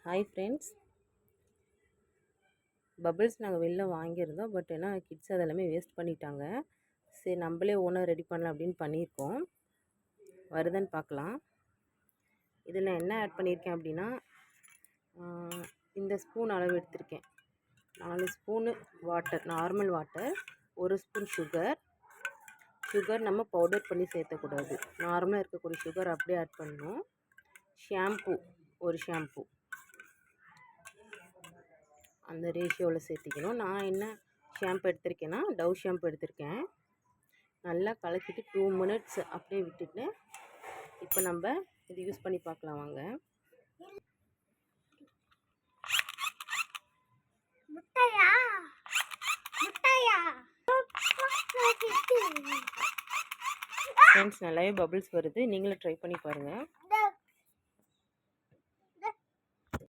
Hi friends, bubbles நாங்கள் வெளில வாங்கியிருந்தோம். பட் ஏன்னா கிட்ஸ் அதெல்லாமே வேஸ்ட் பண்ணிட்டாங்க. சரி நம்மளே ஓனாக ரெடி பண்ணலாம் அப்படின்னு பண்ணியிருக்கோம். வருதுன்னு பார்க்கலாம். இதில் நான் என்ன ஆட் பண்ணியிருக்கேன் அப்படின்னா, இந்த ஸ்பூன் அளவு எடுத்திருக்கேன். 4 spoon water, normal water, 1 spoon sugar. நம்ம பவுடர் பண்ணி சேர்த்தக்கூடாது. நார்மலாக இருக்கக்கூடிய சுகர் அப்படியே ஆட் பண்ணணும். ஷாம்பு, ஒரு ஷாம்பு அந்த ரேஷியோவில் சேர்த்திக்கணும். நான் என்ன ஷாம்பு எடுத்திருக்கேன்னா டவ் ஷாம்பு எடுத்திருக்கேன். நல்லா கலக்கிட்டு 2 மினிட்ஸ் அப்படியே விட்டுட்டு இப்போ நம்ம இது யூஸ் பண்ணி பார்க்கலாம் வாங்க. ஃப்ரெண்ட்ஸ், நல்லாவே பபிள்ஸ் வருது. நீங்களும் ட்ரை பண்ணி பாருங்கள்.